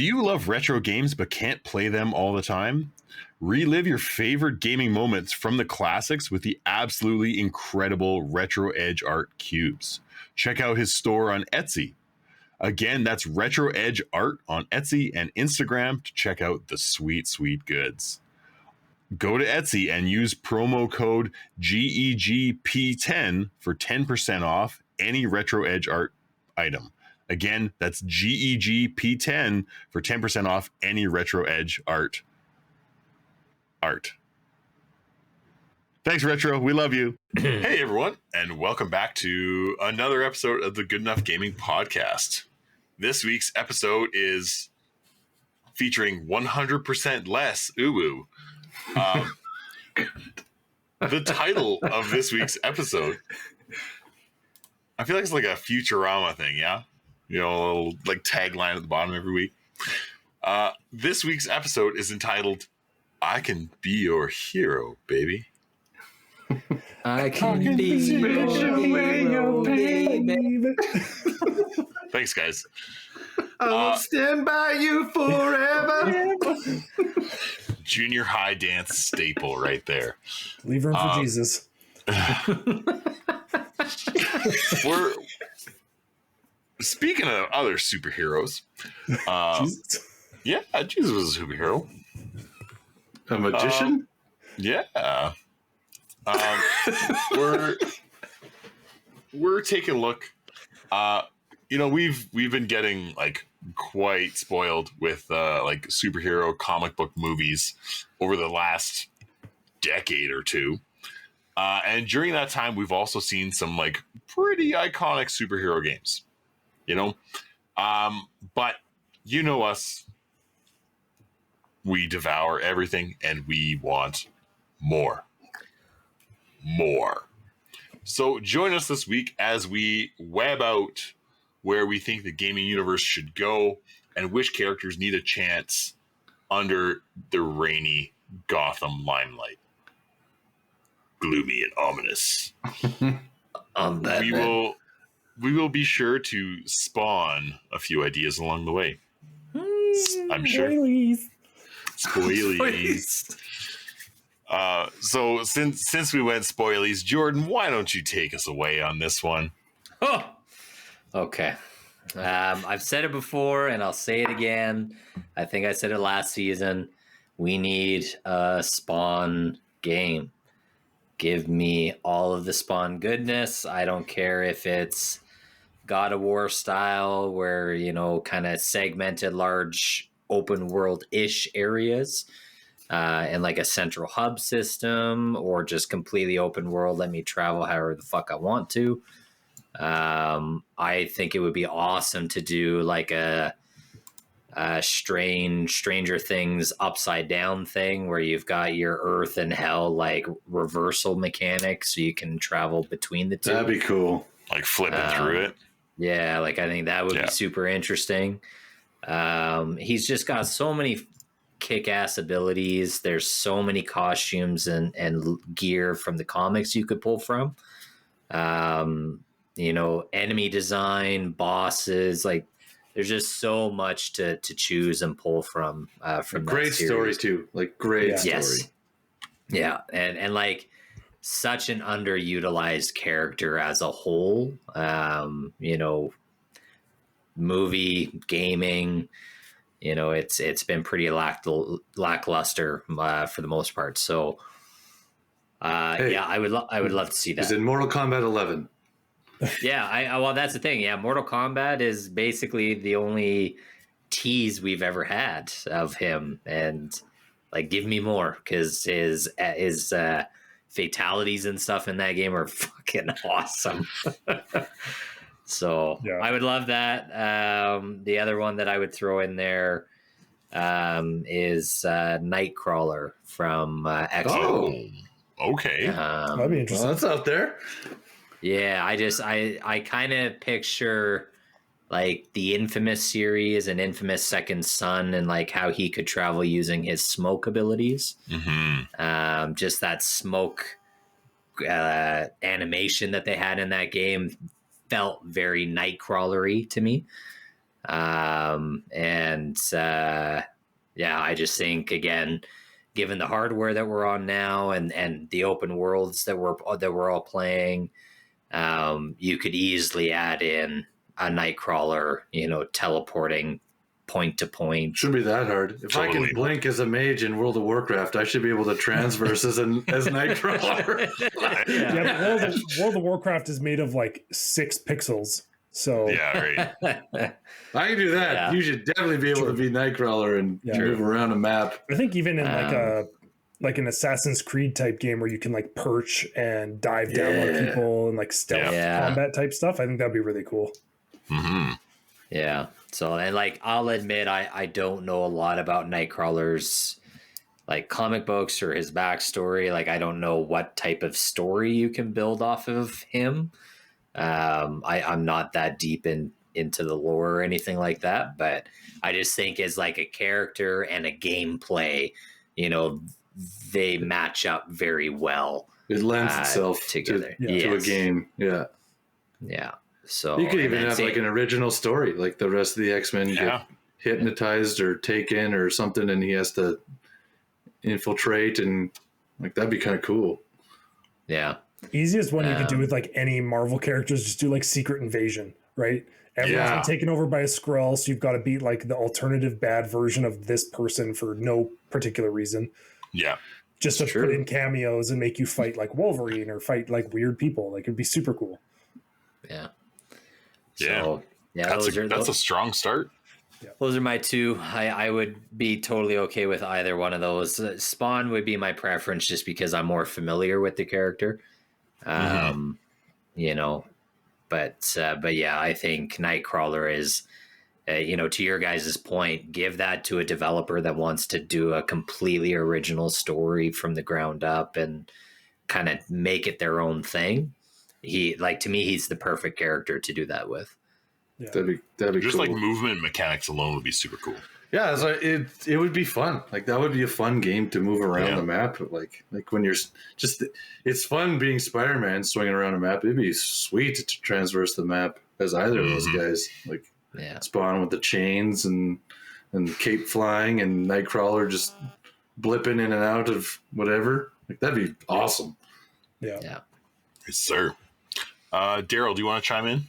Do you love retro games but can't play them all the time? Relive your favorite gaming moments from the classics with the absolutely incredible Retro Edge Art cubes. Check out his store on Etsy. Again, that's Retro Edge Art on Etsy and Instagram to check out the sweet, sweet goods. Go to Etsy and use promo code GEGP10 for 10% off any Retro Edge Art item. Again, that's GEGP10 for 10% off any Retro Edge Art. Thanks, Retro. We love you. Hey, everyone, and welcome back to another episode of the Good Enough Gaming Podcast. This week's episode is featuring 100% less uwu. The title of this week's episode, I feel like it's like a Futurama thing, yeah? You know, a little like tagline at the bottom every week. This week's episode is entitled, I Can Be Your Hero, Baby. I can be your baby. Thanks, guys. I'll stand by you forever. Junior high dance staple right there. Leave room for Jesus. We're speaking of other superheroes. Jesus. Yeah, Jesus was a superhero. A magician? Yeah. We're taking a look. We've been getting like quite spoiled with like superhero comic book movies over the last decade or two. And during that time, we've also seen some like pretty iconic superhero games, you know? But you know us, we devour everything and we want more. So join us this week as we web out where we think the gaming universe should go and which characters need a chance under the rainy Gotham limelight. Gloomy and ominous. We will be sure to spawn a few ideas along the way. I'm sure. Spoilies. So since we went spoilies, Jordan, why don't you take us away on this one? Oh, okay. I've said it before, and I'll say it again. I think I said it last season. We need a Spawn game. Give me all of the Spawn goodness. I don't care if it's God of War style, where, you know, kind of segmented large open world-ish areas. And like a central hub system, or just completely open world. Let me travel however the fuck I want to. I think it would be awesome to do like a Stranger Things upside down thing where you've got your Earth and Hell like reversal mechanics, so you can travel between the two. That'd be cool. Like flipping through it. Yeah, like I think that would be super interesting. He's just got so many kick-ass abilities. There's so many costumes and gear from the comics you could pull from. Enemy design, bosses, like there's just so much to choose and pull from Great story too. Like great story. Yes. Yeah, and like such an underutilized character as a whole. Movie, gaming, it's been pretty lackluster for the most part. So, I would love to see that. Is in Mortal Kombat 11? Yeah, well, that's the thing. Yeah, Mortal Kombat is basically the only tease we've ever had of him, and like, give me more, because his fatalities and stuff in that game are fucking awesome. So yeah. I would love that. The other one that I would throw in there is Nightcrawler from X-Men. Oh, okay. That'd be interesting. Well, that's out there. Yeah, I kind of picture like the Infamous series and Infamous Second Son, and like how he could travel using his smoke abilities. Mm-hmm. Just that smoke animation that they had in that game felt very Nightcrawler-y to me. I just think, again, given the hardware that we're on now and the open worlds that we're all playing, you could easily add in a Nightcrawler, teleporting point to point. Shouldn't be that hard. If I can blink as a mage in World of Warcraft, I should be able to transverse as Nightcrawler. World of Warcraft is made of like 6 pixels. So yeah, right. I can do that. Yeah. You should definitely be able to be Nightcrawler and move around a map. I think even in like an Assassin's Creed type game where you can like perch and dive down on people and like stealth combat type stuff, I think that'd be really cool. Mm-hmm. Yeah. So, and like, I'll admit, I don't know a lot about Nightcrawler's like comic books or his backstory. Like, I don't know what type of story you can build off of him. I'm not that deep into the lore or anything like that, but I just think as like a character and a gameplay, they match up very well. It lends itself together to a game. Yeah. Yeah. So you could even have like an original story, like the rest of the X-Men get hypnotized or taken or something, and he has to infiltrate, and like that'd be kind of cool. Yeah. Easiest one you could do with like any Marvel characters, just do like Secret Invasion, right? Everyone's been taken over by a Skrull, so you've got to beat like the alternative bad version of this person for no particular reason. Yeah. Just to put in cameos and make you fight like Wolverine or fight like weird people. Like it'd be super cool. Yeah. Yeah. So, that's a strong start. Yeah. Those are my two. I would be totally okay with either one of those. Spawn would be my preference just because I'm more familiar with the character. But yeah, I think Nightcrawler is, to your guys' point, give that to a developer that wants to do a completely original story from the ground up and kind of make it their own thing. To me, he's the perfect character to do that with. Yeah. That'd be just cool. like movement mechanics alone would be super cool. Yeah, it would be fun. Like that would be a fun game to move around the map. Like when you're it's fun being Spider-Man swinging around a map. It'd be sweet to transverse the map as either of those guys. Like Spawn with the chains and cape flying, and Nightcrawler just blipping in and out of whatever. Like that'd be awesome. Yeah. Yeah. Yes, sir. Daryl, do you want to chime in?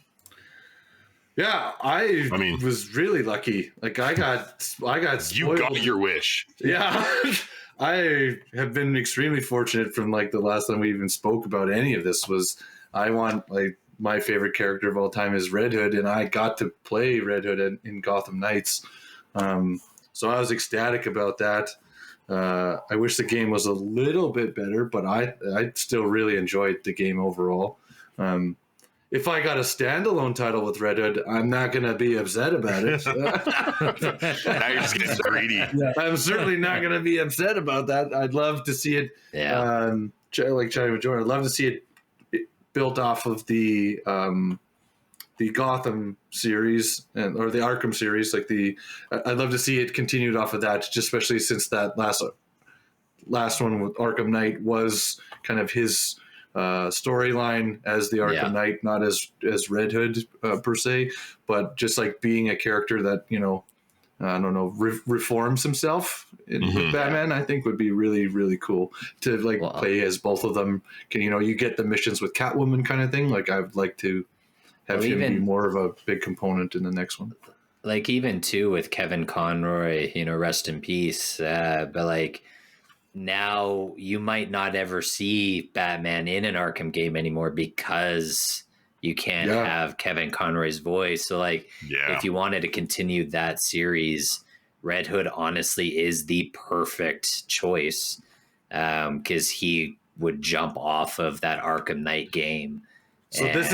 Yeah, I was really lucky. Like I got spoiled. You got your wish. Yeah. I have been extremely fortunate from like the last time we even spoke about any of this was I want like my favorite character of all time is Red Hood, and I got to play Red Hood in Gotham Knights. So I was ecstatic about that. I wish the game was a little bit better, but I still really enjoyed the game overall. If I got a standalone title with Red Hood, I'm not going to be upset about it. Now you're just getting greedy. Yeah. I'm certainly not going to be upset about that. I'd love to see it, like Charlie Major, I'd love to see it built off of the Gotham series or the Arkham series. I'd love to see it continued off of that, just especially since that last one with Arkham Knight was kind of his storyline as the Arkham Knight, not as Red Hood per se, but just like being a character that I don't know, reforms himself with Batman. I think would be really, really cool to play as both of them. You get the missions with Catwoman kind of thing. Like I'd like to have him be more of a big component in the next one. Like even too with Kevin Conroy, rest in peace. But like, now you might not ever see Batman in an Arkham game anymore because you can't have Kevin Conroy's voice. So if you wanted to continue that series, Red Hood honestly is the perfect choice because he would jump off of that Arkham Knight game. So this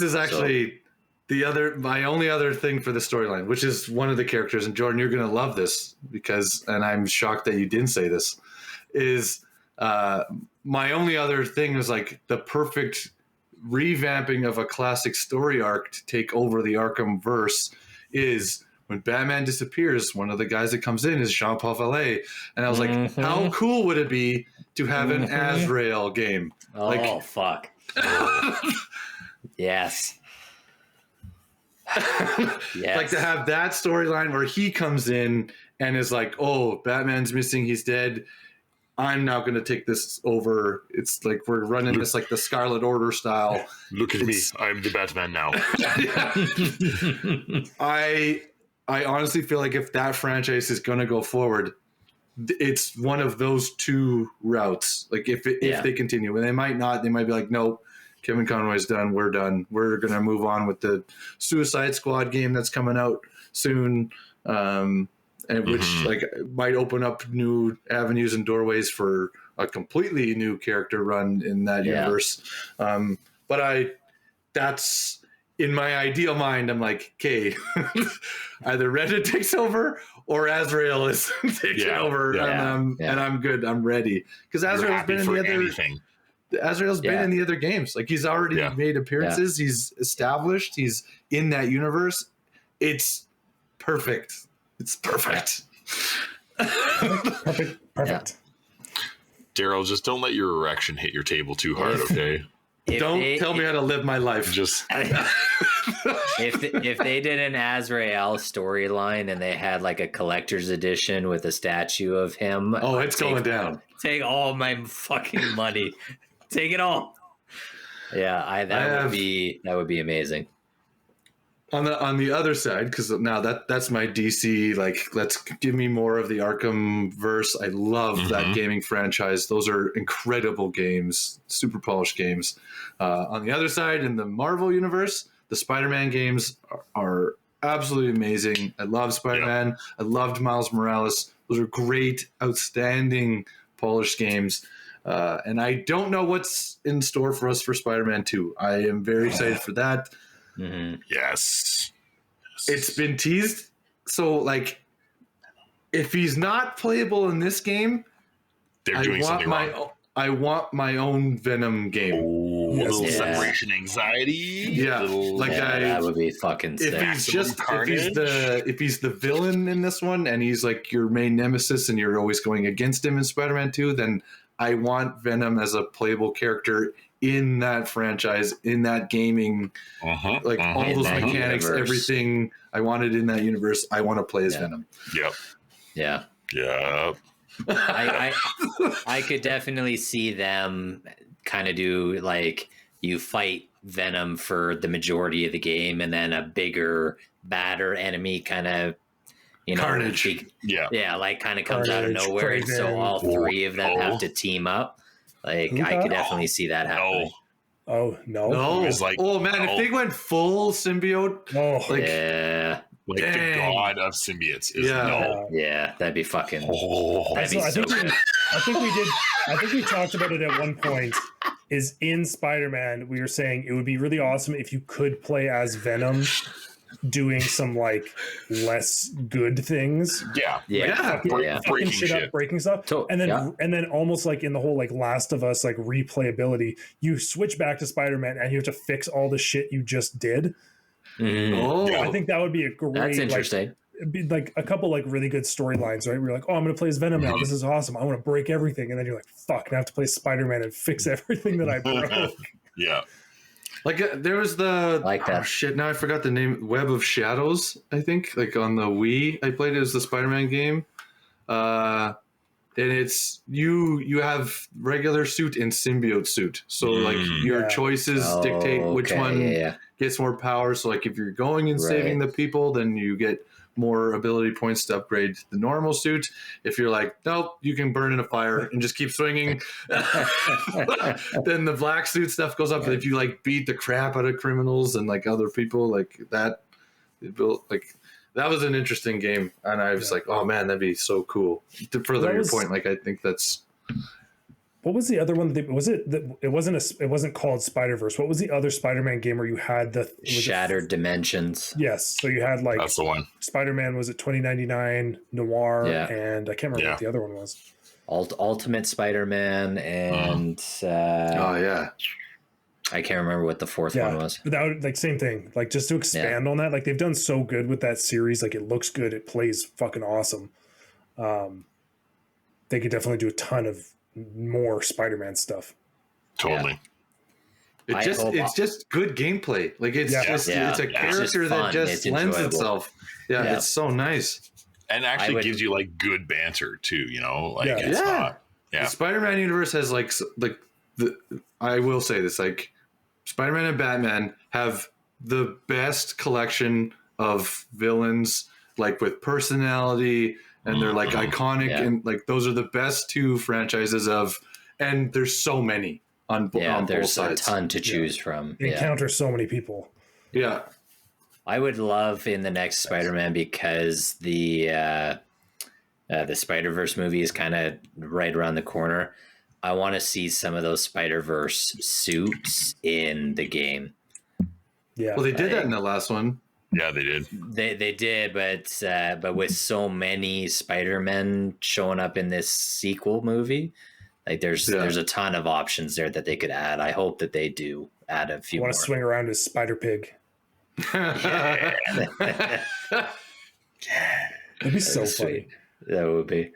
is actually my only other thing for the storyline, which is one of the characters. And Jordan, you're going to love this and I'm shocked that you didn't say this. Is my only other thing is like the perfect revamping of a classic story arc to take over the Arkham verse is when Batman disappears, one of the guys that comes in is Jean-Paul Vallée. And I was like, how cool would it be to have an Azrael game? Oh, fuck. Yes. Yes. Like to have that storyline where he comes in and is like, "Oh, Batman's missing. He's dead. I'm now going to take this over." It's like we're running this like the Scarlet Order style. Look at me. I'm the Batman now. I honestly feel like if that franchise is going to go forward, it's one of those two routes. Like if they continue, and they might not, they might be like, "Nope, Kevin Conroy's done. We're done. We're going to move on with the Suicide Squad game that's coming out soon." And which like might open up new avenues and doorways for a completely new character run in that universe. But that's in my ideal mind. I'm like, okay, either Reddit takes over or Azrael is taking over, and I'm good. I'm ready because Azrael's been in the other. Anything. Azrael's been in the other games. Like he's already made appearances. Yeah. He's established. He's in that universe. It's perfect. It's perfect. Perfect. Yeah. Daryl, just don't let your erection hit your table too hard, okay? Don't tell me how to live my life. Just if they did an Azrael storyline and they had like a collector's edition with a statue of him, it's going down. Take all my fucking money. Take it all. Yeah, that would be amazing. On the other side, because now that's my DC. Like, let's give me more of the Arkham verse. I love that gaming franchise. Those are incredible games, super polished games. On the other side, in the Marvel universe, the Spider-Man games are absolutely amazing. I love Spider-Man. Yep. I loved Miles Morales. Those are great, outstanding, polished games. And I don't know what's in store for us for Spider-Man 2. I am very excited for that. Mm-hmm. Yes. It's been teased. So, like, if he's not playable in this game, they're doing something wrong. I want my own Venom game. Oh, a little separation anxiety. Yeah, that would be fucking sick. If he's the villain in this one, and he's like your main nemesis, and you're always going against him in Spider-Man 2, then I want Venom as a playable character in that franchise, in that gaming, all those mechanics, everything. I want it in that universe. I want to play as Venom. Yep. Yeah. Yeah. I could definitely see them kind of do like you fight Venom for the majority of the game, and then a bigger, badder enemy kind of, Carnage. Like kind of comes out of nowhere, and so all three of them have to team up. Like I could definitely see that happening. Oh no! No, it's like, if they went full symbiote, like the god of symbiotes is that'd be fucking. I think we talked about it at one point. Is in Spider-Man, we were saying it would be really awesome if you could play as Venom, doing some like less good things. Breaking shit, breaking stuff, and then almost like in the whole like Last of Us like replayability, you switch back to Spider-Man and you have to fix all the shit you just did. I think that would be a great. That's interesting. Like a couple like really good storylines, right? We're like, I'm going to play as Venom now. This is awesome. I want to break everything, and then you're like, fuck, I have to play Spider-Man and fix everything that I broke. Yeah. Like there was the that. Shit. Now I forgot the name. Web of Shadows. I think like on the Wii, I played it as the Spider-Man game. And it's you have regular suit and symbiote suit. So like your choices dictate which one gets more power. So like if you're going and saving the people, then you get more ability points to upgrade the normal suit. If you're like, nope, you can burn in a fire and just keep swinging, then the black suit stuff goes up. If you like beat the crap out of criminals and like other people like that, that was an interesting game. And I was like, oh man, that'd be so cool. To further your point, like I think that's. What was the other one? It wasn't called Spider-Verse. What was the other Spider-Man game where you had the Shattered Dimensions? Yes. So you had like that's the one. Spider-Man was it 2099 Noir, and I can't remember what the other one was. Ultimate Spider-Man and I can't remember what the fourth one was. But that would, like same thing. Like just to expand on that, like they've done so good with that series. Like it looks good. It plays fucking awesome. They could definitely do a ton of more Spider-Man stuff. Totally. It's just good gameplay. Like it's it's a character that just lends itself. Yeah, it's so nice. And actually gives you like good banter too, you know? Like it's not. Yeah. The Spider-Man universe has I will say this, like Spider-Man and Batman have the best collection of villains, like with personality, and they're like iconic, and like those are the best two franchises and there's so many on both sides. There's a ton to choose from. They encounter so many people. Yeah. I would love in the next Spider-Man, because the Spider-Verse movie is kind of right around the corner. I want to see some of those Spider-Verse suits in the game. Yeah. Well, they did that in the last one. Yeah, they did. They did, but with so many Spider-Men showing up in this sequel movie, like there's a ton of options there that they could add. I hope that they do add a few. I want to swing around as Spider-Pig. Yeah. It'd be so funny. That would be.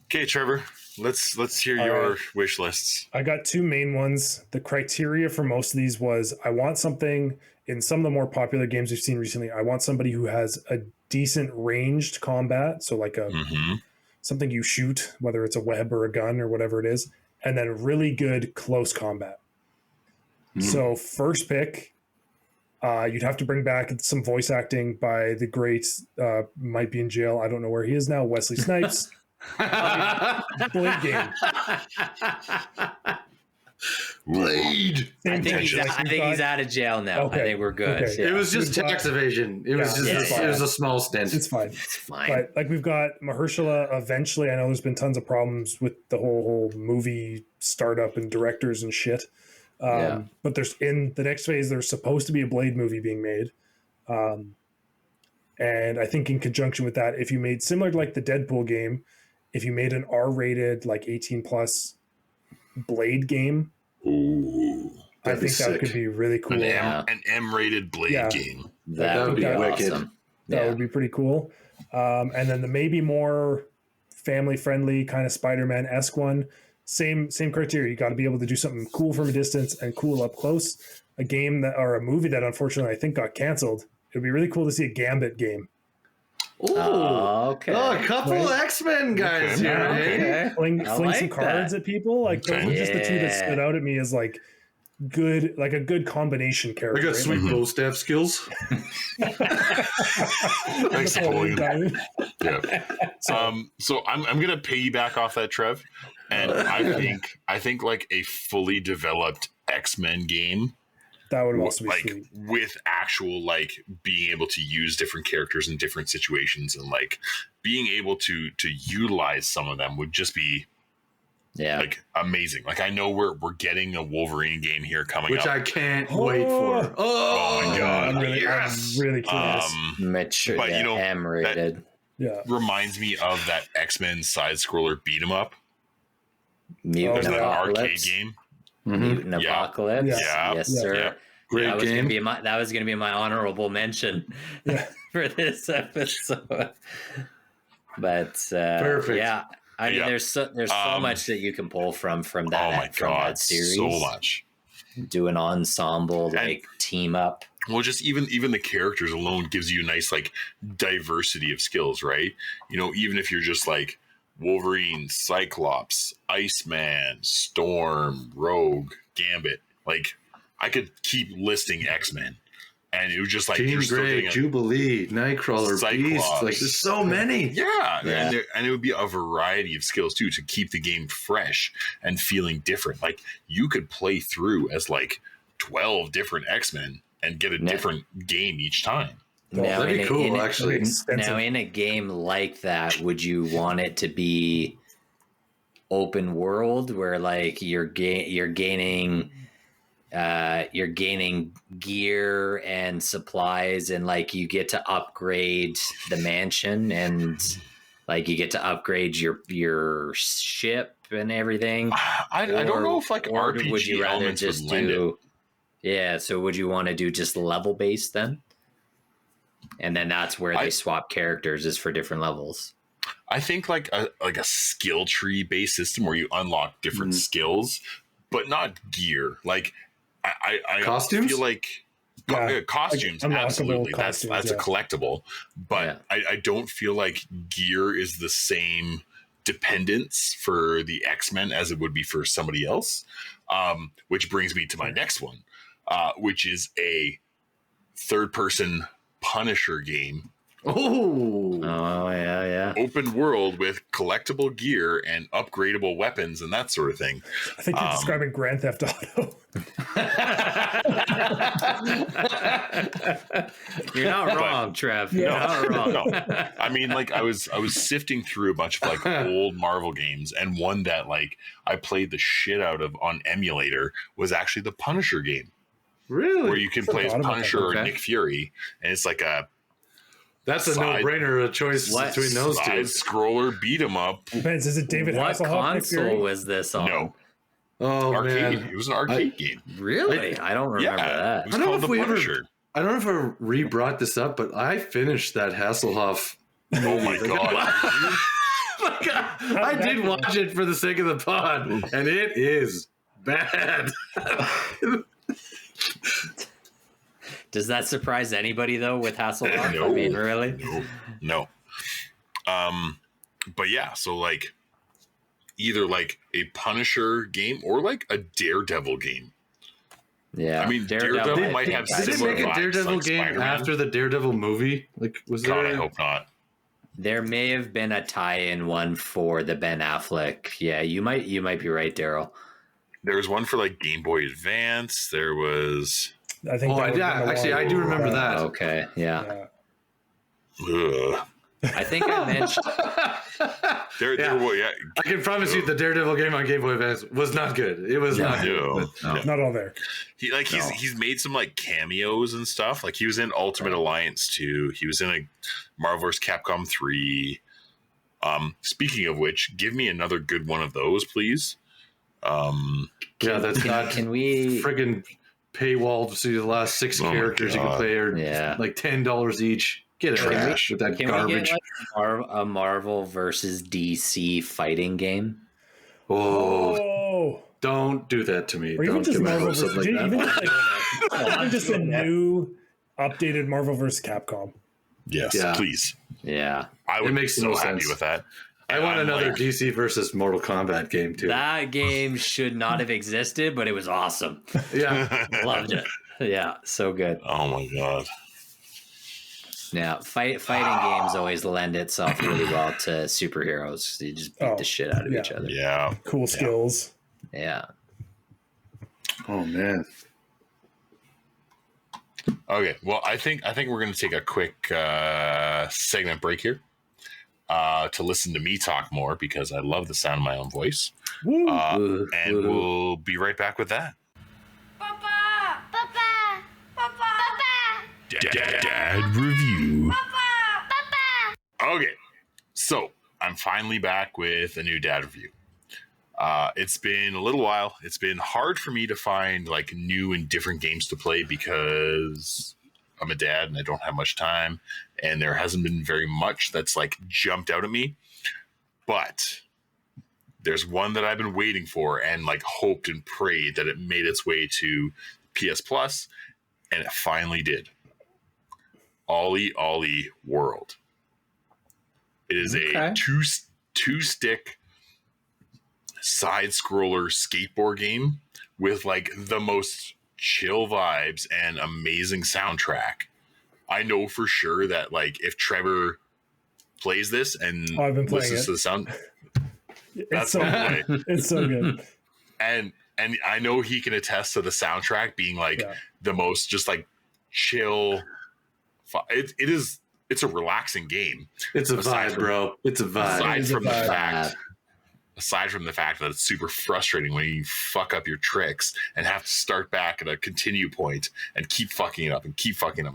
Okay, Trevor, let's hear your wish lists. I got two main ones. The criteria for most of these was I want something in some of the more popular games we've seen recently. I want somebody who has a decent ranged combat, so like something you shoot, whether it's a web or a gun or whatever it is, and then really good close combat. So first pick, you'd have to bring back some voice acting by the great, might be in jail, I don't know where he is now, Wesley Snipes. Blade game. Blade. I think he's out of jail now. Okay. I think we're good. Okay. Yeah. It was just tax evasion. It was it was a small stint. It's fine. It's fine. But like we've got Mahershala eventually. I know there's been tons of problems with the whole movie startup and directors and shit. But there's in the next phase, there's supposed to be a Blade movie being made. And I think in conjunction with that, if you made similar to like the Deadpool game, if you made an R-rated like 18 plus Blade game, I think that could be really cool. An M-rated Blade game. That would be wicked. awesome. That would be pretty cool. And then the maybe more family-friendly kind of Spider-Man-esque one, same criteria. You got to be able to do something cool from a distance and cool up close. A game that, or a movie that unfortunately I think got canceled. It would be really cool to see a Gambit game. Okay. Oh, a couple X-Men guys here. Okay. Fling like some cards at people. Like those were just the two that stood out at me as like good, like a good combination character. I got sweet bow staff skills. Thanks for pulling it. Yeah. So I'm gonna piggyback off that, Trev, and I think like a fully developed X-Men game. That would also be like sweet. with actual like being able to use different characters in different situations and like being able to utilize some of them would just be like amazing. Like I know we're getting a Wolverine game here coming which up, I can't wait for. Oh my god! I'm really curious. Mature, but you know, M-rated. Reminds me of that X-Men side scroller beat 'em up. Mutant There's that arcade Apocalypse. game. Mutant Apocalypse. Yeah. Yes, sir. Yeah. Great game. That was going to be my honorable mention for this episode. But perfect. Yeah, I mean, there's so much that you can pull from that. Oh my god, that series. so much. Do an ensemble team up. Well, just even the characters alone gives you a nice like diversity of skills, right? You know, even if you're just like Wolverine, Cyclops, Iceman, Storm, Rogue, Gambit. Like, I could keep listing X-Men. And it was just like... Jean Grey, Jubilee, Nightcrawler, Cyclops. Beast. Like, there's so many. Yeah. And it would be a variety of skills, too, to keep the game fresh and feeling different. Like, you could play through as, like, 12 different X-Men and get a different game each time. Now, that'd be cool, actually. Now, in a game like that, would you want it to be open world, where like you're gaining gear and supplies, and like you get to upgrade the mansion, and like you get to upgrade your ship and everything? I don't know if like RPG would you rather elements just would lend do? Yeah, so would you want to do just level based then? And then that's where they swap characters, is for different levels. I think like a skill tree based system where you unlock different skills, but not gear. Like I Costumes? feel like costumes, like unlockable absolutely. costumes, That's a collectible, but I don't feel like gear is the same dependence for the X-Men as it would be for somebody else. Which brings me to my next one, which is a third-person Punisher game. Oh, yeah. Open world with collectible gear and upgradable weapons and that sort of thing. I think you're describing Grand Theft Auto. You're not wrong, Trev. You're not wrong. No. I mean, like I was sifting through a bunch of like old Marvel games, and one that like I played the shit out of on emulator was actually the Punisher game, really? where you can play as Punisher or Okay. Nick Fury, and it's like a That's a no-brainer, a choice between those side two. scroller beat 'em up. Depends. Is it David What Hasselhoff? Nick Fury? console was this on? No, Oh, arcade. man. It was an arcade game. Really? I don't remember Yeah, that. it was I don't know called if the we ever- Punisher. I don't know if I re-brought this up, but I finished that Hasselhoff. Oh my god! I did watch it for the sake of the pod, and it is bad. Does that surprise anybody though with Hasselhoff? No. I mean, really? No. But yeah, so like either like a Punisher game or like a Daredevil game. Yeah. I mean, Daredevil might have Did they similar make a vibes, Daredevil like game Spider-Man. after the Daredevil movie? Like, was God, there? I hope not. There may have been a tie-in one for the Ben Affleck. Yeah, you might be right, Daryl. There was one for like Game Boy Advance. There was. I think. Oh, that would've yeah. been the Actually, one. I do remember that. Okay, yeah. Ugh. I think I mentioned. Yeah. I can promise you, the Daredevil game on Game Boy Advance was not good. It was not good. No. Not all there. He's made some like cameos and stuff. Like he was in Ultimate Alliance 2. He was in a Marvel vs. Capcom 3. Speaking of which, give me another good one of those, please. Yeah, that's not Can we? friggin' paywalled to see the last 6 Oh my characters you can God. play are Yeah. like $10 each. Get it Trash. with that Can we garbage. get like a Marvel versus DC fighting game? Oh, Oh, don't do that to me. or even Don't just give me Marvel something versus like even that. even just a new, updated Marvel versus Capcom. Yes, Yeah. please. Yeah. I would It makes be so no happy sense. with that. I And want I'm another like, DC versus Mortal Kombat game too. That game should not have existed, but it was awesome. Yeah, Loved it. Yeah, so good. Oh my god. Yeah, fighting games always lend itself really well to superheroes. You just beat the shit out of yeah. each other. Yeah. Cool skills. Yeah. Oh man. Okay. Well, I think we're going to take a quick segment break here to listen to me talk more because I love the sound of my own voice. Woo. And we'll be right back with that. Papa! Papa! Papa! Dad review. Papa! Okay. So I'm finally back with a new dad review. It's been a little while. It's been hard for me to find like new and different games to play because I'm a dad and I don't have much time, and there hasn't been very much that's like jumped out at me. But there's one that I've been waiting for and like hoped and prayed that it made its way to PS Plus, and it finally did. Ollie Ollie World. It is a two stick side scroller skateboard game with like the most chill vibes and amazing soundtrack. I know for sure that like if Trevor plays this and Oh, I've been playing listens it. to the sound, It's that's so the good. way. It's so good. And I know he can attest to the soundtrack being like Yeah. the most just like chill. It's a relaxing game. It's a Aside vibe, from- bro. It's a vibe. Aside is a from the vibe. fact that it's super frustrating when you fuck up your tricks and have to start back at a continue point and keep fucking it up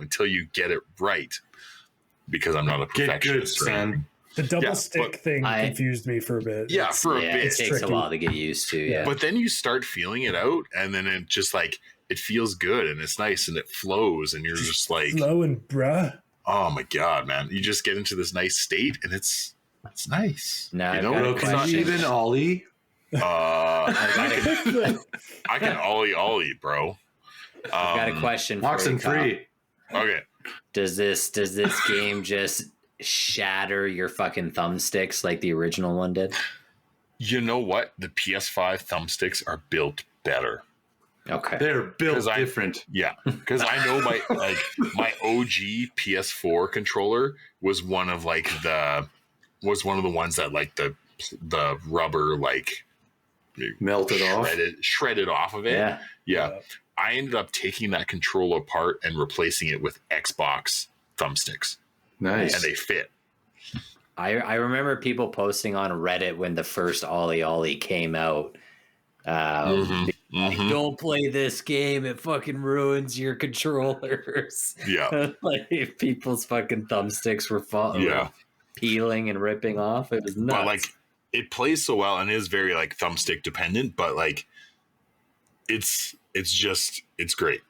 until you get it right. Because I'm not a Get good, perfectionist. or anything. son. The double Yeah, stick but thing I- confused me for a bit. Yeah, for a It bit. takes tricky. a while to get used to. Yeah. But then you start feeling it out, and then it just like it feels good and it's nice and it flows, and you're just like, Flowing, bruh. oh my god, man! You just get into this nice state, and it's nice. Now you I've know, got a Bro, can question. you even ollie? I I gotta- can ollie, bro. I've got a question for you, Kyle. Oxenfree. Okay. Does this game just shatter your fucking thumbsticks like the original one did? You know what? The PS5 thumbsticks are built better. Okay. They're built 'Cause different. Yeah, because I know my OG PS4 controller was one of the ones that like the rubber like Melted off. shredded off of it. Yeah. I ended up taking that controller apart and replacing it with Xbox thumbsticks, Nice. and they fit. I remember people posting on Reddit when the first Ollie Ollie came out. Like, don't play this game, it fucking ruins your controllers. Yeah. Like people's fucking thumbsticks were peeling and ripping off. It was nuts. But like it plays so well and is very like thumbstick dependent, but like it's great.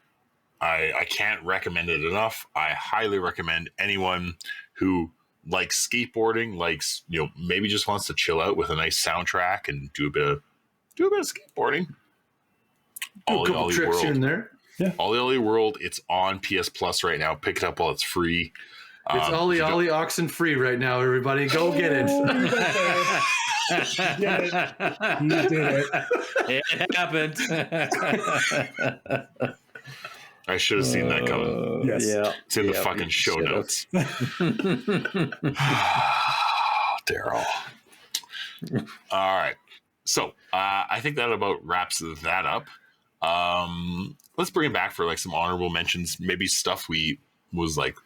I can't recommend it enough. I highly recommend anyone who likes skateboarding, likes, maybe just wants to chill out with a nice soundtrack and do a bit of skateboarding. Do a couple trips here and there. Yeah. Ollie Ollie World, it's on PS Plus right now. Pick it up while it's free. It's Ollie Ollie Oxenfree right now, everybody. Go get it. You did it. It happened. I should have seen that coming. Yes. Yeah. It's in the fucking show notes. Daryl. All right. So I think that about wraps that up. Let's bring it back for like some honorable mentions. Maybe stuff we was like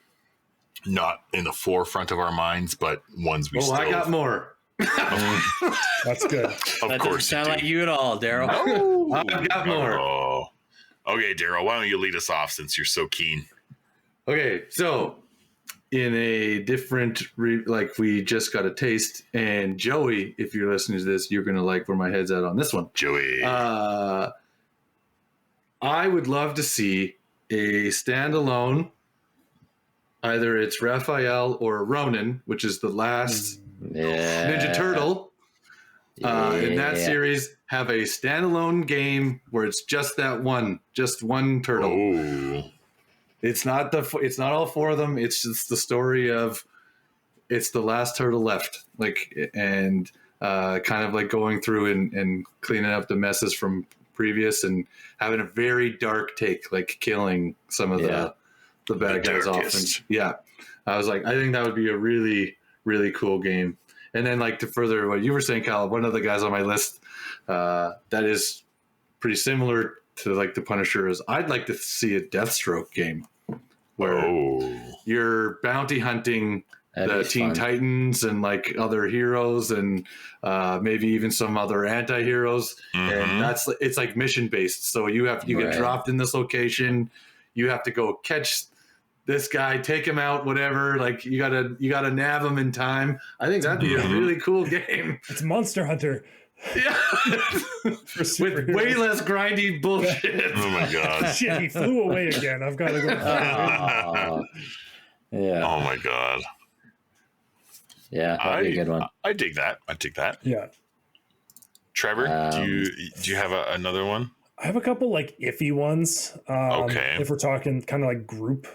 not in the forefront of our minds, but ones we still. I got more. That's good. That doesn't sound like you at all, Daryl. Oh, I've got more. Oh. Okay, Daryl, why don't you lead us off since you're so keen? Okay, so in a different, we just got a taste, and Joey, if you're listening to this, you're going to like where my head's at on this one. Joey. I would love to see a standalone, either it's Raphael or Ronin, which is the last Ninja Turtle. In that series, have a standalone game where it's just one turtle. Oh. It's not all four of them. It's just the story of it's the last turtle left, and kind of like going through and cleaning up the messes from previous and having a very dark take, like killing some of the bad guys off. And, I was like, I think that would be a really, really cool game. And then, like, to further what you were saying, Kyle, one of the guys on my list that is pretty similar to, like, the Punisher is I'd like to see a Deathstroke game where you're bounty hunting the Teen Titans and, like, other heroes and maybe even some other anti-heroes. And it's, like, mission-based. So you get dropped in this location. You have to go catch this guy, take him out, whatever. Like you gotta nab him in time. I think that'd be a really cool game. It's Monster Hunter. Yeah, with way less grindy bullshit. Oh my god! Shit, he flew away again. I've got to go. Yeah. Oh my god. Yeah, that'd be a good one. I dig that. Yeah. Trevor, do you have another one? I have a couple like iffy ones. Okay. If we're talking kind of like group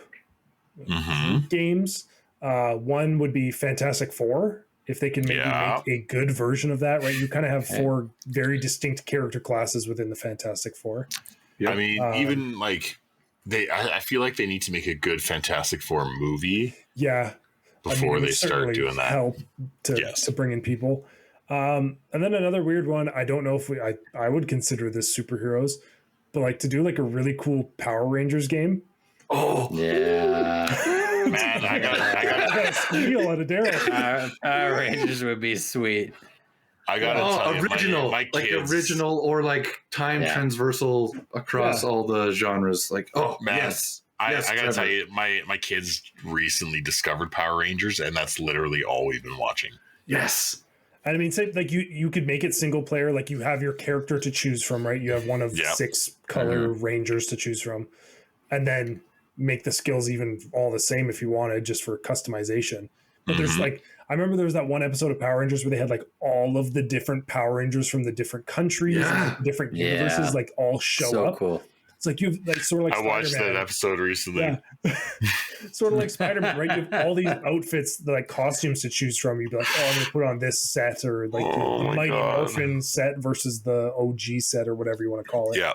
games, one would be Fantastic Four. If they can maybe make a good version of that, right? You kind of have four very distinct character classes within the Fantastic Four. Yep. I mean, even like I feel like they need to make a good Fantastic Four movie. Yeah. Before they start doing that. Help to bring in people. And then another weird one, I don't know if I would consider this superheroes, but like to do like a really cool Power Rangers game. Oh yeah. Man, I got squeal out of Daryl. Power Rangers would be sweet. I gotta tell you, original, my kids, original or like time transversal across all the genres. Like, man, yes. I gotta tell you, my kids recently discovered Power Rangers, and that's literally all we've been watching. Yes. And I mean, say like you could make it single player, like you have your character to choose from, right? You have one of 6 color Rangers to choose from, and then make the skills even all the same if you wanted, just for customization. But there's like, I remember there was that one episode of Power Rangers where they had like all of the different Power Rangers from the different countries, and different universes, like all show up. Cool. It's like you've like sort of like I watched Spider-Man. that episode recently. Yeah. Sort of like Spider-Man, right? You have all these outfits, like costumes to choose from. You'd be like, oh, I'm going to put on this set, or like Oh the my Mighty God. Morphin set versus the OG set, or whatever you want to call it. Yeah.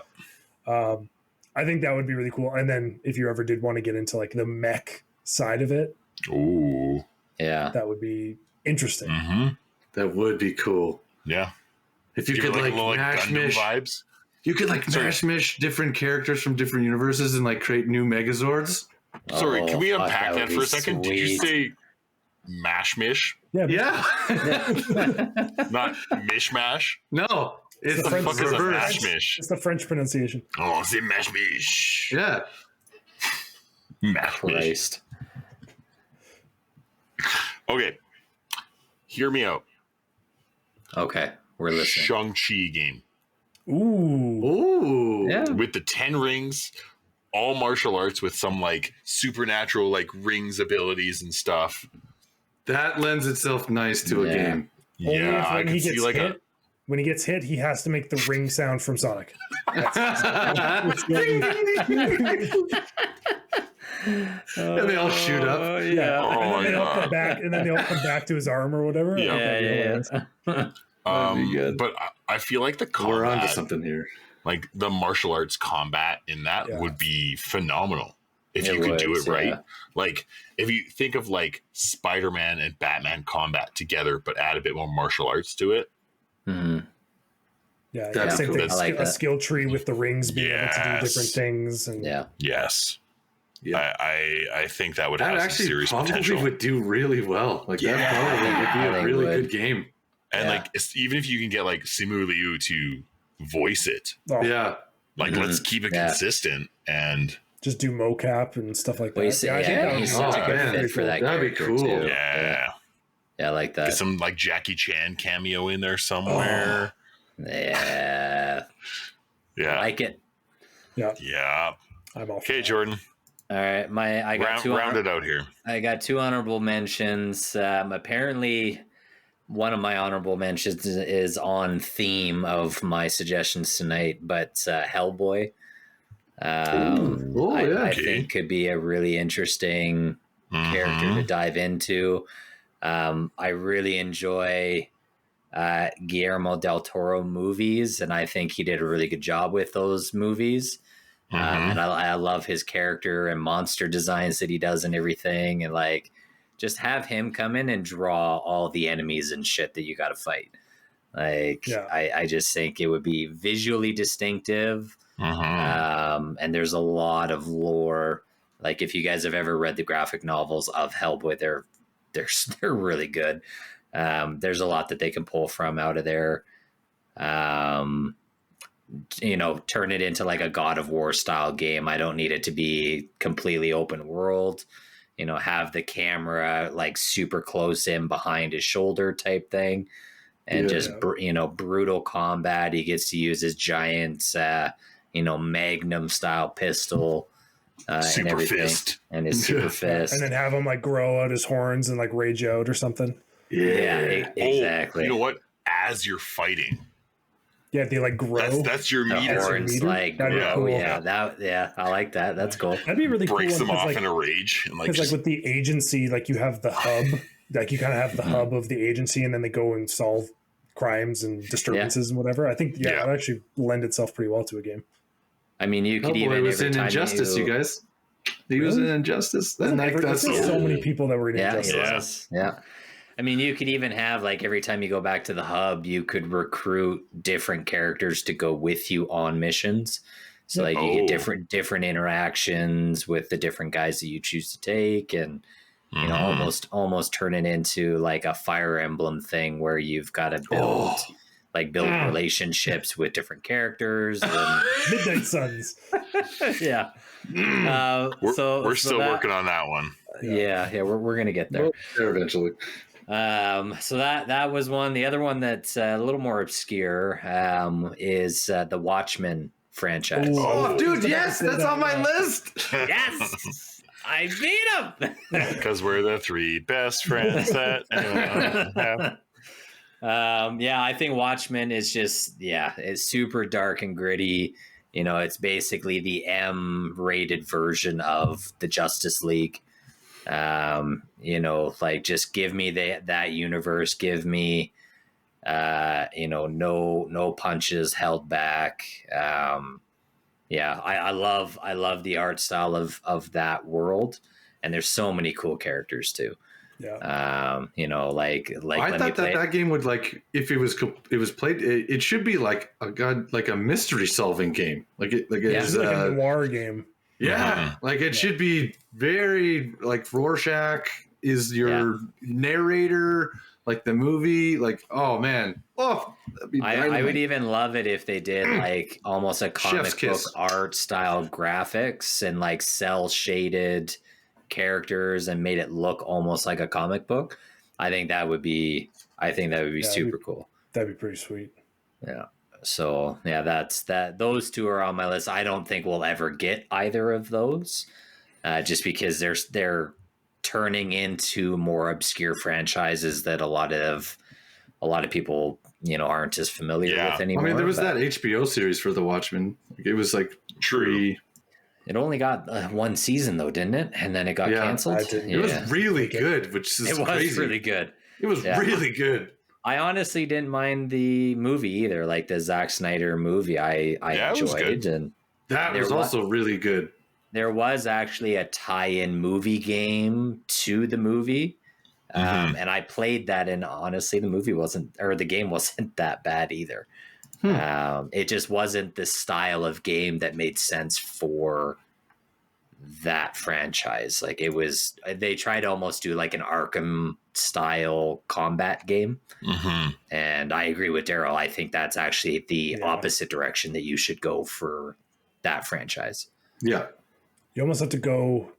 I think that would be really cool. And then if you ever did want to get into like the mech side of it, Ooh. Yeah. that would be interesting. Mm-hmm. That would be cool. Yeah. If you Give could it like a little mash Gundam mish, vibes. you could like Sorry. mash mish different characters from different universes and like create new Megazords. Sorry, can we fuck, unpack that would for be a second? Did you sweet. say mashmish, Yeah. Yeah. not mishmash? No, it's The the What the French- fuck is a reverse. mashmish? It's the French pronunciation. Oh, c'est mashmish. Yeah. Mashmish. Christ. Okay. Hear me out. Okay, we're listening. Shang-Chi game. Ooh. Ooh. Yeah. With the 10 rings, all martial arts with some like supernatural like rings abilities and stuff. That lends itself nice to a Yeah. game. Only Yeah, if I when he can see gets like hit, when he gets hit, he has to make the ring sound from Sonic. And they all shoot up. Oh, Yeah. Oh and my then they all God. come back, and then they all come back to his arm or whatever. Yeah. That'd be Yeah, hilarious. yeah. That'd be good. But I feel like the We're on to combat, something here. like the martial arts combat in that Yeah. would be phenomenal if It you could do would, it right. yeah. Like if you think of like Spider-Man and Batman combat together, but add a bit more martial arts to it. Mhm. Yeah, That'd same be thing. cool. I like A that. skill tree with the rings being able to do Yes. different things. And Yeah. Yes. Yeah. I think that would That have some actually serious probably potential. would do really well. Like Yeah. that probably I would be a think really would. good game. And Yeah. like even if you can get like Simu Liu to voice it, oh, Yeah. like Mhm. let's keep it Yeah. consistent and just do mocap and stuff like that. Well, you see, I think yeah, that would he's be such a Oh, good man. fit for that That'd be character cool. too. yeah. Yeah, I like Get that. some like Jackie Chan cameo in there somewhere. Yeah, I Yeah. like it. Yeah. I'm all for Okay, that. Jordan. All right, I got Round it out here. I got two honorable mentions. Apparently, one of my honorable mentions is on theme of my suggestions tonight, but Hellboy. Oh, I, yeah. I Okay. think could be a really interesting character to Mhm. dive into. I really enjoy Guillermo del Toro movies, and I think he did a really good job with those movies. Mhm. And I love his character and monster designs that he does and everything. And like, just have him come in and draw all the enemies and shit that you got to fight. Like, Yeah. I just think it would be visually distinctive. Mhm. And there's a lot of lore. Like, if you guys have ever read the graphic novels of Hellboy, they're really good. There's a lot that they can pull from out of there. Turn it into like a God of War style game. I don't need it to be completely open world. Have the camera like super close in behind his shoulder type thing, and Yeah. just brutal combat. He gets to use his giant Magnum style pistol and Super everything, fist. and his super fist. And then have him like grow out his horns and like rage out or something. yeah, exactly. Oh, you know what? As you're fighting, Yeah, they like grow. that's your The meter. That's your horns meter? like That'd be grow. cool. Yeah, I like that. That's cool. That'd be really Breaks cool. them because, off like, in a rage and like because like just with the agency, like you have the hub, like you kind of have the hub of the agency, and then they go and solve crimes and disturbances and whatever. I think Yeah. that actually lend itself pretty well to a game. I mean, you could Hellboy even was every in time Injustice, you guys. He was in Really? Injustice. And like There's that's so many people that were in Yeah, Injustice. it Yeah. was. Yeah. I mean, you could even have like every time you go back to the hub, you could recruit different characters to go with you on missions. So like you Oh. get different interactions with the different guys that you choose to take, and Mhm. almost turn it into like a Fire Emblem thing where you've got to build relationships with different characters. And, Midnight Suns. yeah. we're still that- working on that one. Yeah, we're gonna get there. Well, there eventually. So that was one. The other one that's a little more obscure is the Watchmen franchise. Ooh. Oh, dude, Just yes, about to say that's that, on my yeah. list. Yes, I beat him. Because we're the three best friends that have. Yeah, I think Watchmen is just it's super dark and gritty. it's basically the M-rated version of the Justice League. Like just give me that universe, give me no punches held back. I love the art style of that world, and there's so many cool characters too. Yeah. Like I thought that game would, like, if it was played, it should be like a mystery solving game, It's like a noir game. Yeah, like it should be very like Rorschach is your narrator, like the movie. Like, oh man, that'd be I would even love it if they did like almost a comic book art style graphics and like cell shaded characters and made it look almost like a comic book. I think that would be super cool. That'd be pretty sweet. Yeah. So yeah, that's that. Those two are on my list. I don't think we'll ever get either of those, just because they're turning into more obscure franchises that a lot of people aren't as familiar with anymore. I mean, there was that HBO series for The Watchmen. It was like true. It only got one season though, didn't it? And then it got canceled. It was really good, which is crazy. Was really good. It was really good. I honestly didn't mind the movie either, like the Zack Snyder movie. I enjoyed, and that was also really good. There was actually a tie-in movie game to the movie, and I played that. And honestly, the game wasn't that bad either. It just wasn't the style of game that made sense for that franchise. Like they tried to almost do like an Arkham style combat game. And I agree with Daryl. I think that's actually the opposite direction that you should go for that franchise. Yeah. You almost have to go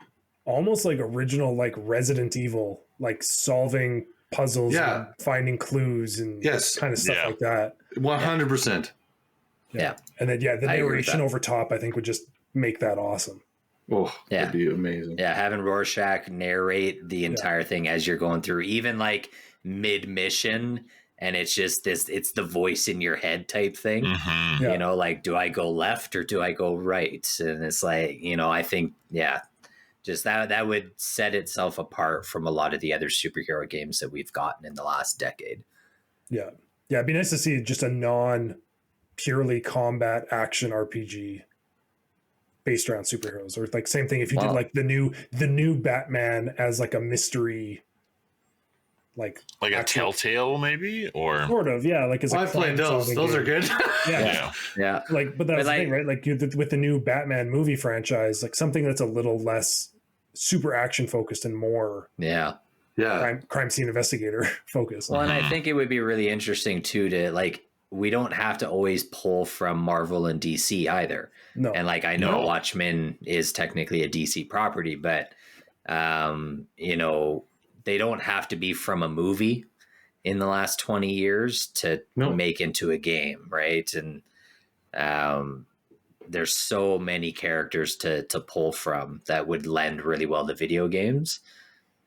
almost like original, like Resident Evil, like solving puzzles and finding clues and kind of stuff like that. 100%. Yeah. And then, the narration over top, I think, would just make that awesome. Oh, that'd be amazing. Yeah, having Rorschach narrate the entire thing as you're going through, even like mid-mission, and it's just it's the voice in your head type thing. Like, do I go left or do I go right? And it's like, I think, just that would set itself apart from a lot of the other superhero games that we've gotten in the last decade. Yeah. Yeah, it'd be nice to see just a non-purely combat action RPG based around superheroes, or like same thing if you did like the new Batman as like a mystery, like a Telltale maybe, or sort of like as I've played those. Those are good. yeah. Like, but that's the thing, right? Like with the new Batman movie franchise, like something that's a little less super action focused and more crime scene investigator focused. Well, and I think it would be really interesting too to like, we don't have to always pull from Marvel and DC either. No. And like, I know Watchmen is technically a DC property, but they don't have to be from a movie in the last 20 years to make into a game. Right. And there's so many characters to pull from that would lend really well to video games.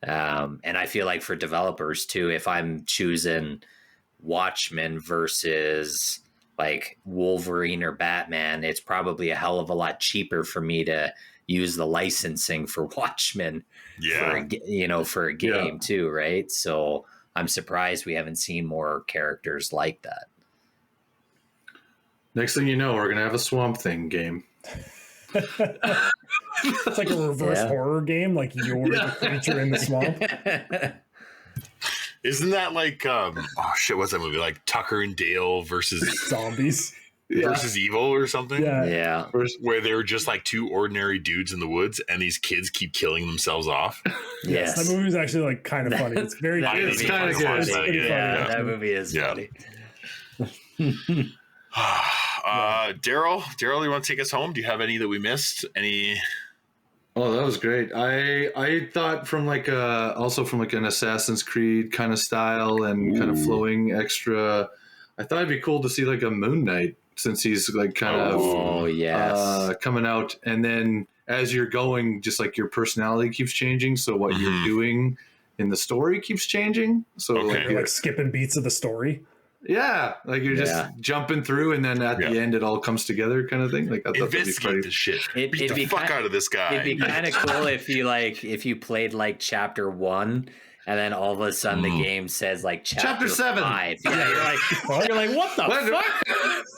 And I feel like for developers too, if I'm choosing Watchmen versus like Wolverine or Batman, it's probably a hell of a lot cheaper for me to use the licensing for Watchmen for a game too, right? So I'm surprised we haven't seen more characters like that. Next thing you know, we're gonna have a Swamp Thing game. It's like a reverse horror game, like you're the creature in the swamp. Isn't that like what's that movie? Like Tucker and Dale versus zombies versus evil or something? Yeah. Where they're just like two ordinary dudes in the woods and these kids keep killing themselves off. Yes. That movie is actually like kind of funny. It's very good. It's kind of good. That movie is funny. Daryl, you want to take us home? Do you have any that we missed? Any? Oh, that was great. I thought from like an Assassin's Creed kind of style and kind of flowing extra. I thought it'd be cool to see like a Moon Knight, since he's like kind of coming out, and then as you're going, just like your personality keeps changing, so what you're doing in the story keeps changing. So like skipping beats of the story. Yeah, like you're just jumping through, and then at the end, it all comes together, kind of thing. Like I thought that'd be Investigate this shit. Beat the fuck out of this guy. It'd be kind of cool if you played like chapter 1, and then all of a sudden the game says like chapter 7. 5. Yeah, you're like, what the fuck?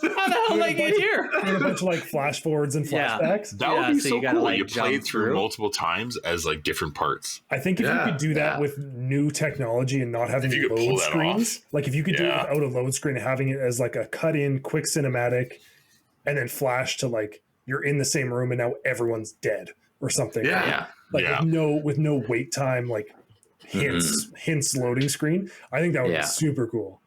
How the hell did I get here? And a bunch of like flash forwards and flashbacks. That would be so you gotta, cool. like, You play jump through through multiple times as like different parts. I think if you could do that with new technology and not having If you could pull load that screens, off. like if you could do it without a load screen and having it as like a cut in quick cinematic and then flash to like you're in the same room and now everyone's dead or something. Like with no wait time, like hints loading screen. I think that would be super cool.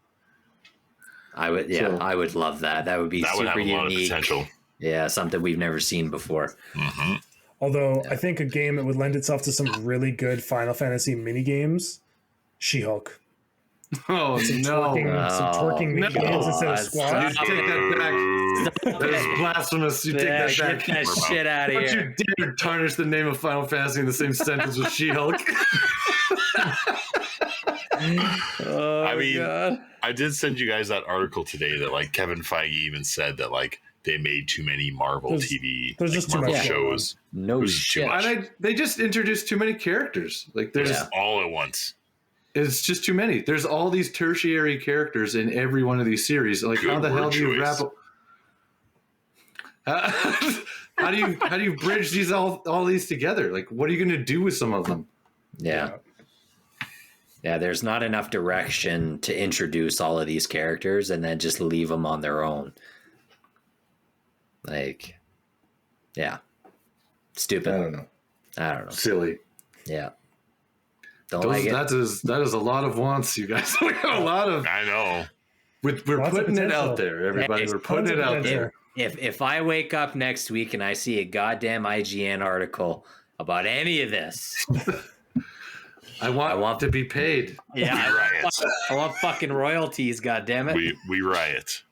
I would love that. That would be super have a unique. lot of potential. Yeah, something we've never seen before. Mm-hmm. Although I think a game that would lend itself to some really good Final Fantasy mini games, She-Hulk. Oh some twerking mini games instead of squash. You take that back. That is blasphemous. You take that back. Get that shit out of Don't here. you dare tarnish the name of Final Fantasy in the same sentence with She-Hulk. I mean, God. I did send you guys that article today that like Kevin Feige even said that like they made too many Marvel TV there's like, just too Marvel much shows. No shit. And they just introduced too many characters. Like there's all at once. It's just too many. There's all these tertiary characters in every one of these series. Like how the hell do you wrap up? How do you bridge these all these together? Like what are you going to do with some of them? Yeah, there's not enough direction to introduce all of these characters and then just leave them on their own. Like, stupid. I don't know. Silly. Yeah. Don't like it. That is a lot of wants, you guys. We got a lot of. I know. We're putting it out there, everybody. We're putting it out there. If I wake up next week and I see a goddamn IGN article about any of this. I want to be paid. Yeah, I want fucking royalties. God damn it. We riot.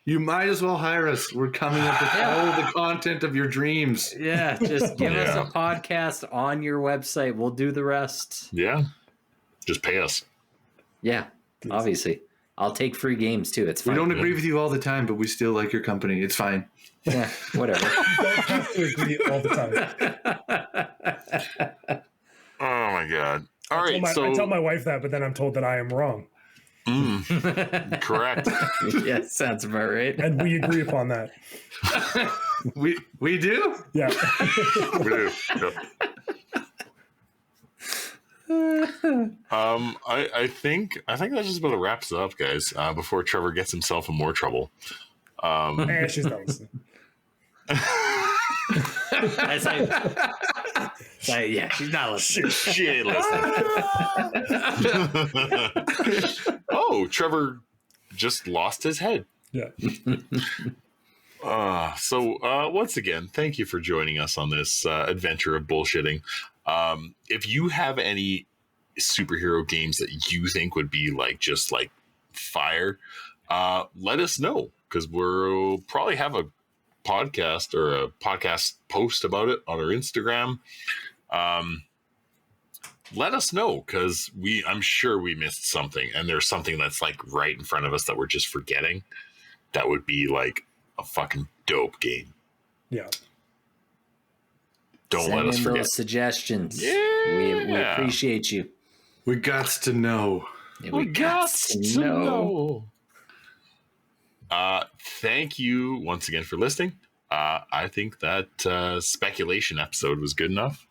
You might as well hire us. We're coming up with all the content of your dreams. Yeah, just give us a podcast on your website. We'll do the rest. Yeah, just pay us. Yeah, obviously. I'll take free games too. It's fine. We don't agree with you all the time, but we still like your company. It's fine. Yeah, whatever. You don't have to agree all the time. Oh my god! All right, so I tell my wife that, but then I'm told that I am wrong. Correct. Yeah, sounds about right. And we agree upon that. we do? Yeah. We do. I think that just about wraps it up, guys. Before Trevor gets himself in more trouble. She's not listening. Yeah, she's not listening. She ain't listening. Oh, Trevor just lost his head. Yeah. So once again, thank you for joining us on this adventure of bullshitting. If you have any superhero games that you think would be just fire, let us know, because we'll probably have a podcast or a podcast post about it on our Instagram. Let us know, because I'm sure we missed something, and there's something that's right in front of us that we're just forgetting. That would be a fucking dope game. Yeah. Don't Send let us in forget. those suggestions. Yeah. We appreciate you. We gots to know. Yeah, we gots to know. Thank you once again for listening. I think that speculation episode was good enough.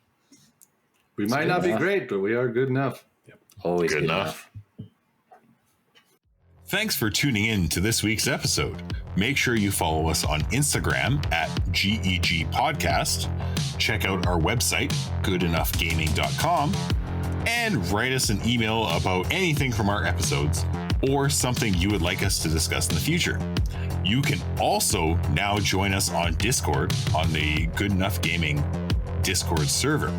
We might not be great, but we are good enough. Yep. Always good enough. Thanks for tuning in to this week's episode. Make sure you follow us on Instagram at GEG Podcast. Check out our website, goodenoughgaming.com, and write us an email about anything from our episodes or something you would like us to discuss in the future. You can also now join us on Discord on the Good Enough Gaming Discord server.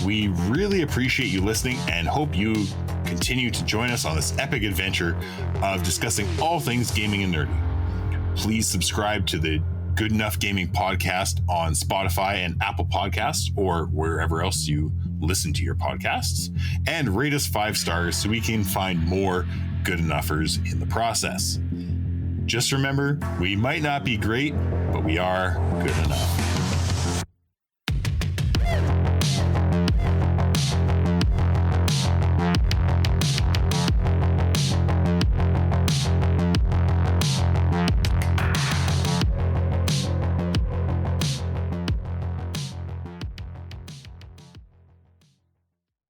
We really appreciate you listening and hope you continue to join us on this epic adventure of discussing all things gaming and nerdy. Please subscribe to the Good Enough Gaming podcast on Spotify and Apple Podcasts, or wherever else you listen to your podcasts, and rate us 5 stars so we can find more good enoughers in the process. Just remember, we might not be great, but we are good enough.